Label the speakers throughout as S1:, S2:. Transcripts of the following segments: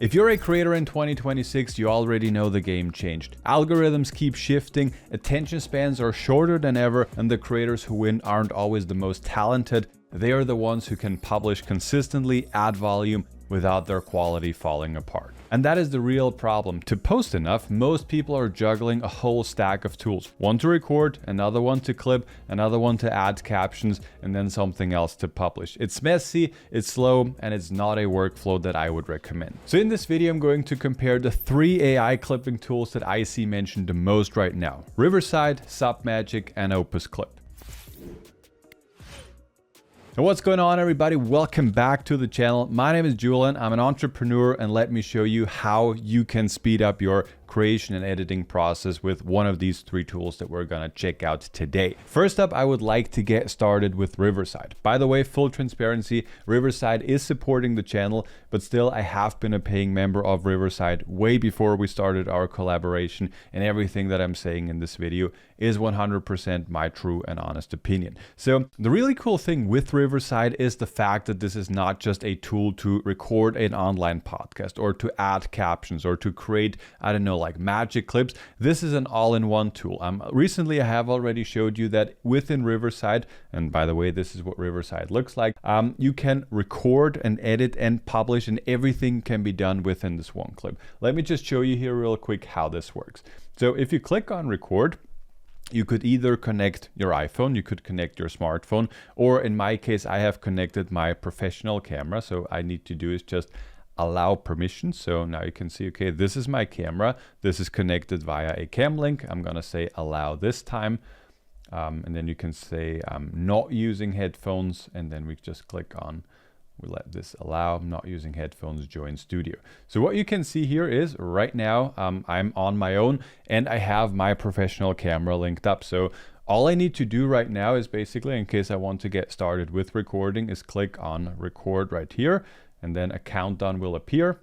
S1: If you're a creator in 2026, you already know the game changed. Algorithms keep shifting, attention spans are shorter than ever, and the creators who win aren't always the most talented. They are the ones who can publish consistently, add volume, without their quality falling apart. And that is the real problem. To post enough, most people are juggling a whole stack of tools. One to record, another one to clip, another one to add captions, and then something else to publish. It's messy, it's slow, and it's not a workflow that I would recommend. So in this video, I'm going to compare the 3 AI clipping tools that I see mentioned the most right now: Riverside, Submagic, and Opus Clip. So what's going on, everybody? Welcome back to the channel. My name is Julian. I'm an entrepreneur, and let me show you how you can speed up your creation and editing process with one of these 3 tools that we're gonna check out today. First up, I would like to get started with Riverside. By the way, full transparency, Riverside is supporting the channel, but still I have been a paying member of Riverside way before we started our collaboration, and everything that I'm saying in this video is 100% my true and honest opinion. So the really cool thing with Riverside is the fact that this is not just a tool to record an online podcast or to add captions or to create, I don't know, like magic clips. This is an all-in-one tool. Recently, I have already showed you that within Riverside, and by the way, this is what Riverside looks like, you can record and edit and publish, and everything can be done within this one clip. Let me just show you here real quick how this works. So if you click on record, you could either connect your iPhone, you could connect your smartphone, or in my case, I have connected my professional camera. So I need to do is just allow permission. So now you can see, okay, this is my camera. This is connected via a cam link. I'm gonna say allow this time. And then you can say I'm not using headphones. And then we just click on, we let this allow, I'm not using headphones, join studio. So what you can see here is right now I'm on my own and I have my professional camera linked up. So all I need to do right now is basically, in case I want to get started with recording, is click on record right here. And then a countdown will appear.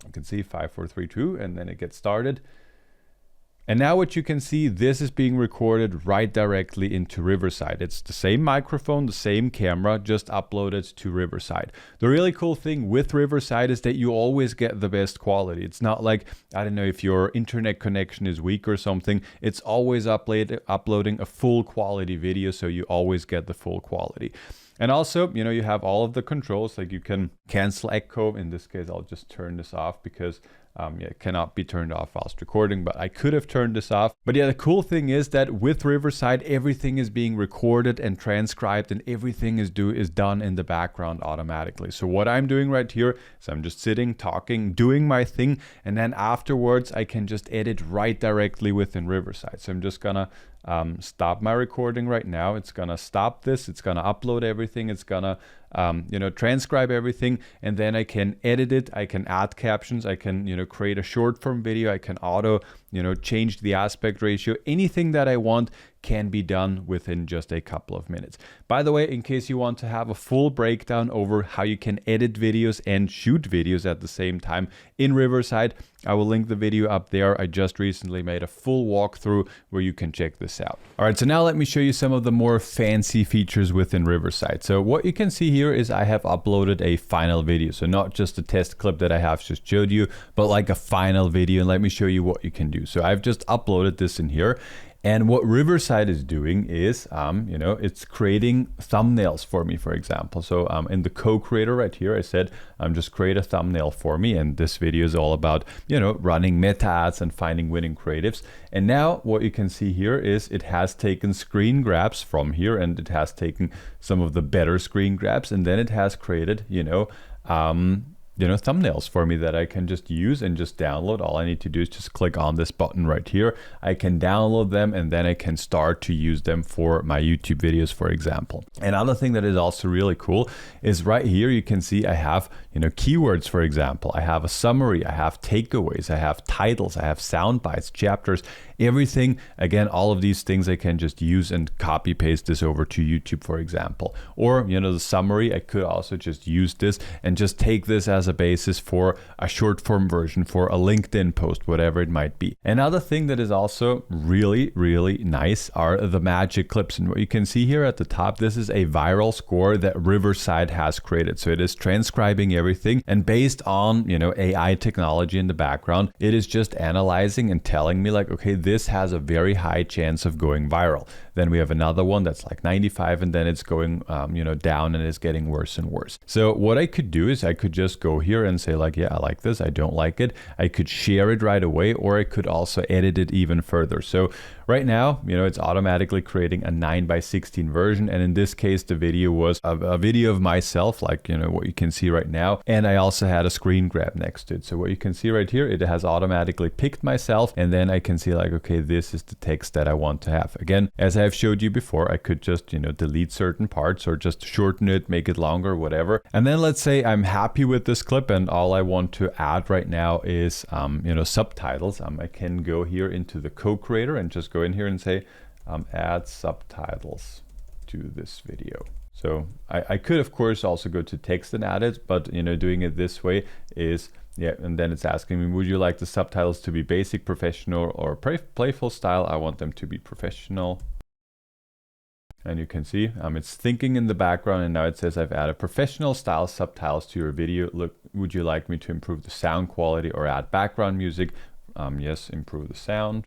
S1: You can see 5, 4, 3, 2, and then it gets started. And now what you can see, this is being recorded right directly into Riverside. It's the same microphone, the same camera, just uploaded to Riverside. The really cool thing with Riverside is that you always get the best quality. It's not like, I don't know, if your internet connection is weak or something, it's always uploading a full quality video, so you always get the full quality. And also, you know, you have all of the controls, like you can cancel echo. In this case, I'll just turn this off because it cannot be turned off whilst recording, but I could have turned this off. But yeah, the cool thing is that with Riverside, everything is being recorded and transcribed, and everything is done in the background automatically. So what I'm doing right here is I'm just sitting, talking, doing my thing, and then afterwards I can just edit right directly within Riverside. So I'm just gonna stop my recording right now. It's gonna stop this, it's gonna upload everything, it's gonna transcribe everything, and then I can edit it, I can add captions, I can create a short form video, I can auto change the aspect ratio. Anything that I want can be done within just a couple of minutes. By the way, in case you want to have a full breakdown over how you can edit videos and shoot videos at the same time in Riverside, I will link the video up there. I just recently made a full walkthrough where you can check this out. All right, so now let me show you some of the more fancy features within Riverside. So what you can see here is I have uploaded a final video. So not just a test clip that I have just showed you, but like a final video. And let me show you what you can do. So I've just uploaded this in here. And what Riverside is doing is, it's creating thumbnails for me, for example. So in the co-creator right here, I said, just create a thumbnail for me. And this video is all about, running meta ads and finding winning creatives. And now what you can see here is it has taken screen grabs from here, and it has taken some of the better screen grabs. And then it has created, thumbnails for me that I can just use and just download. All I need to do is just click on this button right here. I can download them, and then I can start to use them for my YouTube videos, for example. Another thing that is also really cool is right here, you can see I have, keywords, for example. I have a summary, I have takeaways, I have titles, I have sound bites, chapters, everything. Again, all of these things I can just use and copy paste this over to YouTube, for example. Or, the summary, I could also just use this and just take this as as a basis for a short form version, for a LinkedIn post, whatever it might be. Another thing that is also really, really nice are the magic clips. And what you can see here at the top, this is a viral score that Riverside has created. So it is transcribing everything, and based on, you know, AI technology in the background, it is just analyzing and telling me like, okay, this has a very high chance of going viral. Then we have another one that's like 95, and then it's going, you know, down, and it's getting worse and worse. So what I could do is I could just go here and say like, yeah, I like this, I don't like it. I could share it right away, or I could also edit it even further. So right now, you know, it's automatically creating a 9:16 version. And in this case, the video was a video of myself, like, you know, what you can see right now. And I also had a screen grab next to it. So what you can see right here, it has automatically picked myself. And then I can see like, okay, this is the text that I want to have. Again, as I've showed you before, I could just, you know, delete certain parts or just shorten it, make it longer, whatever. And then let's say I'm happy with this clip, and all I want to add right now is, you know, subtitles. I can go here into the co-creator and just go in here and say, add subtitles to this video. So I could, of course, also go to text and add it, but, you know, doing it this way is, yeah, and then it's asking me, would you like the subtitles to be basic, professional, or playful style? I want them to be professional. And you can see it's thinking in the background, and now it says I've added professional style subtitles to your video. Look, would you like me to improve the sound quality or add background music? Yes, improve the sound.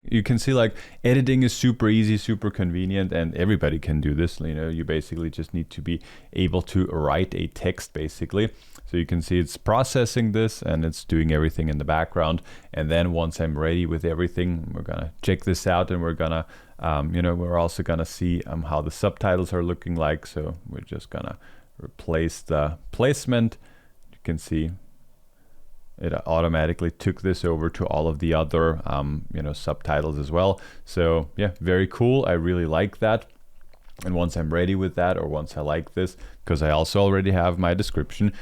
S1: You can see like editing is super easy, super convenient, and everybody can do this. You know, you basically just need to be able to write a text basically. So you can see it's processing this, and it's doing everything in the background. And then once I'm ready with everything, we're gonna check this out, and we're gonna, you know, we're also gonna see how the subtitles are looking like. So we're just gonna replace the placement. You can see it automatically took this over to all of the other, you know, subtitles as well. So yeah, very cool. I really like that. And once I'm ready with that, or once I like this, because I also already have my description,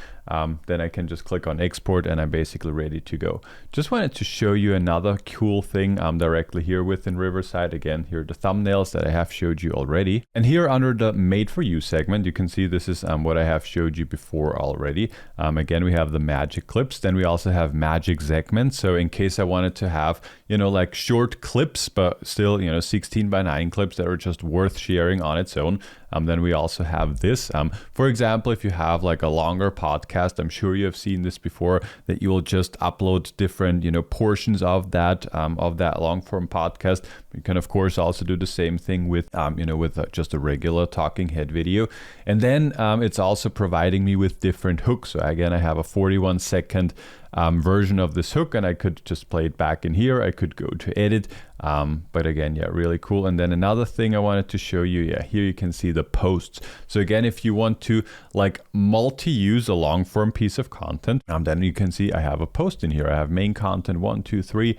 S1: then I can just click on export, and I'm basically ready to go. Just wanted to show you another cool thing directly here within Riverside. Again, here are the thumbnails that I have showed you already. And here under the made for you segment, you can see this is what I have showed you before already. Again, we have the magic clips. Then we also have magic segments. So in case I wanted to have, you know, like short clips, but still, you know, 16:9 clips that are just worth sharing on its own, then we also have this. For example, if you have like a longer podcast, I'm sure you have seen this before, that you will just upload different, you know, portions of that long form podcast. You can of course also do the same thing with, you know, with just a regular talking head video. And then it's also providing me with different hooks. So again, I have a 41-second version of this hook, and I could just play it back in here. I could go to edit, but again, yeah, really cool. And then another thing I wanted to show you, yeah, here you can see the posts. So again, if you want to like multi-use a long form piece of content, then you can see I have a post in here. I have main content 1, 2, 3.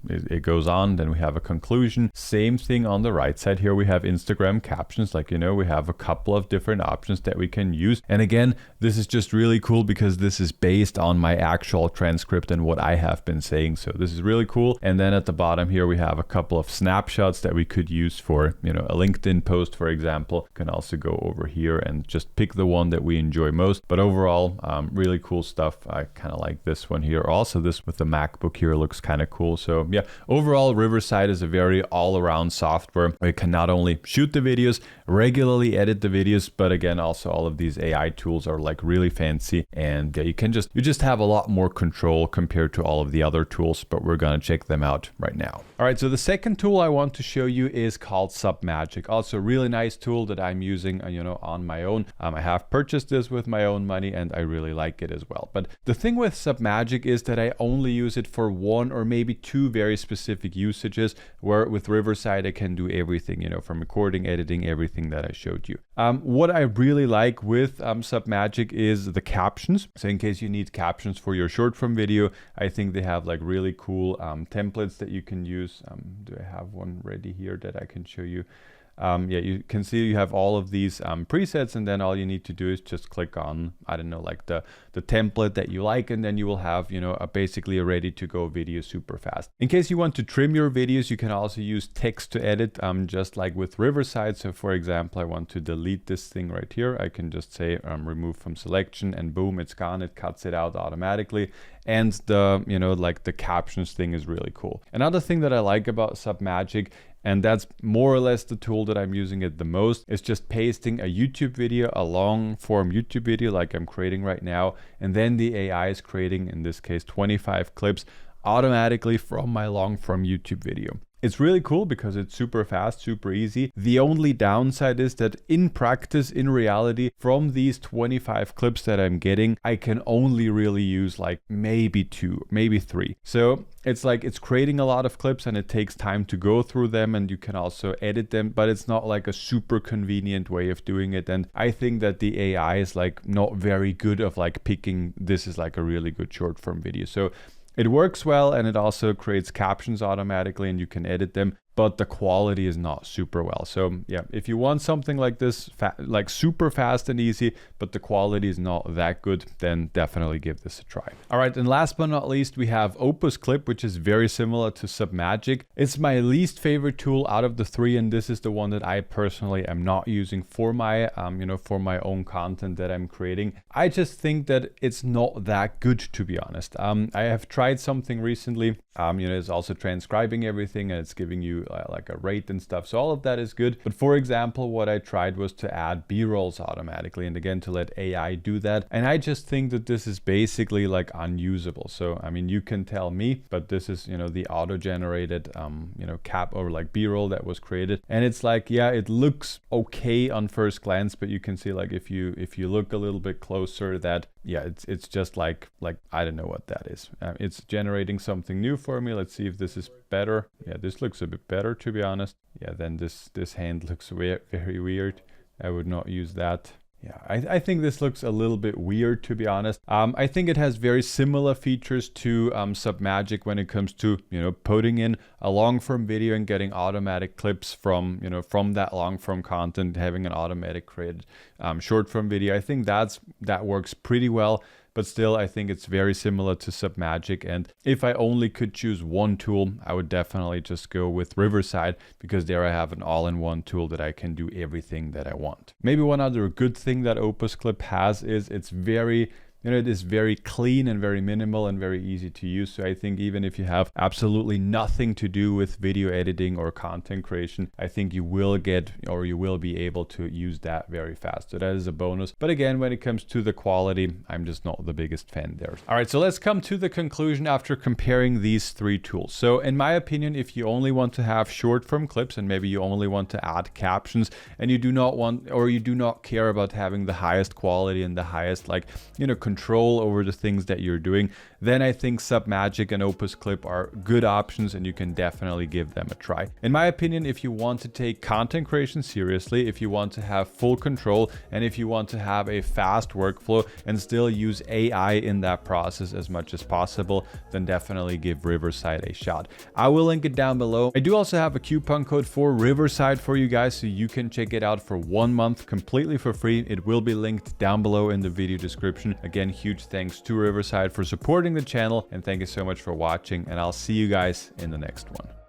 S1: It goes on. Then we have a conclusion. Same thing on the right side here. We have Instagram captions. Like, you know, we have a couple of different options that we can use. And again, this is just really cool because this is based on my actual transcript and what I have been saying. So this is really cool. And then at the bottom here, we have a couple of snapshots that we could use for, you know, a LinkedIn post, for example. You can also go over here and just pick the one that we enjoy most. But overall, really cool stuff. I kind of like this one here. Also, this with the MacBook here looks kind of cool. So yeah, overall, Riverside is a very all-around software where you can not only shoot the videos, regularly edit the videos, but again, also all of these AI tools are like really fancy, and yeah, you just have a lot more control compared to all of the other tools, but we're gonna check them out right now. All right, so the second tool I want to show you is called Submagic. Also a really nice tool that I'm using, you know, on my own. I have purchased this with my own money, and I really like it as well. But the thing with Submagic is that I only use it for one or maybe two very specific usages, where with Riverside I can do everything, you know, from recording, editing, everything that I showed you. What I really like with Submagic is the captions. So in case you need captions for your short form video, I think they have like really cool templates that you can use. Do I have one ready here that I can show you? yeah, you can see you have all of these presets, and then all you need to do is just click on, I don't know, like the template that you like, and then you will have, you know, basically a ready to go video super fast. In case you want to trim your videos, you can also use text to edit, just like with Riverside. So for example, I want to delete this thing right here. I can just say remove from selection, and boom, it's gone. It cuts it out automatically. And the, you know, like the captions thing is really cool. Another thing that I like about Submagic, and that's more or less the tool that I'm using it the most, is just pasting a YouTube video, a long form YouTube video like I'm creating right now. And then the AI is creating, in this case, 25 clips automatically from my long form YouTube video. It's really cool because it's super fast, super easy. The only downside is that in practice, in reality, from these 25 clips that I'm getting, I can only really use like maybe 2, maybe 3. So it's like it's creating a lot of clips and it takes time to go through them, and you can also edit them, but it's not like a super convenient way of doing it. And I think that the AI is like not very good of like picking this is like a really good short form video. So it works well, and it also creates captions automatically and you can edit them, but the quality is not super well. So yeah, if you want something like this, like super fast and easy, but the quality is not that good, then definitely give this a try. All right, and last but not least, we have Opus Clip, which is very similar to Submagic. It's my least favorite tool out of the 3, and this is the one that I personally am not using for my, you know, for my own content that I'm creating. I just think that it's not that good, to be honest. I have tried something recently, you know, it's also transcribing everything and it's giving you like a rate and stuff. So all of that is good. But for example, what I tried was to add B-rolls automatically, and again, to let AI do that. And I just think that this is basically like unusable. So, I mean, you can tell me, but this is, you know, the auto-generated, you know, cap or like B-roll that was created. And it's like, yeah, it looks okay on first glance, but you can see like if you look a little bit closer that, yeah, it's just like I don't know what that is. It's generating something new for me. Let's see if this is better. Yeah, this looks a bit better, to be honest. Yeah, then this hand looks very weird. I would not use that. Yeah, I think this looks a little bit weird, to be honest. I think it has very similar features to Submagic when it comes to, you know, putting in a long form video and getting automatic clips from, you know, from that long form content, having an automatic created short form video. I think that works pretty well. But still, I think it's very similar to Submagic. And if I only could choose one tool, I would definitely just go with Riverside, because there I have an all-in-one tool that I can do everything that I want. Maybe one other good thing that Opus Clip has is it's very, you know, it is very clean and very minimal and very easy to use. So I think even if you have absolutely nothing to do with video editing or content creation, I think you will get, or you will be able to use that very fast. So that is a bonus. But again, when it comes to the quality, I'm just not the biggest fan there. All right, so let's come to the conclusion after comparing these 3 tools. So in my opinion, if you only want to have short form clips and maybe you only want to add captions and you do not want, or you do not care about having the highest quality and the highest, like, you know, control over the things that you're doing, then I think Submagic and Opus Clip are good options and you can definitely give them a try. In my opinion, if you want to take content creation seriously, if you want to have full control, and if you want to have a fast workflow and still use AI in that process as much as possible, then definitely give Riverside a shot. I will link it down below. I do also have a coupon code for Riverside for you guys, so you can check it out for 1 month completely for free. It will be linked down below in the video description. Again, huge thanks to Riverside for supporting the channel, and thank you so much for watching, and I'll see you guys in the next one.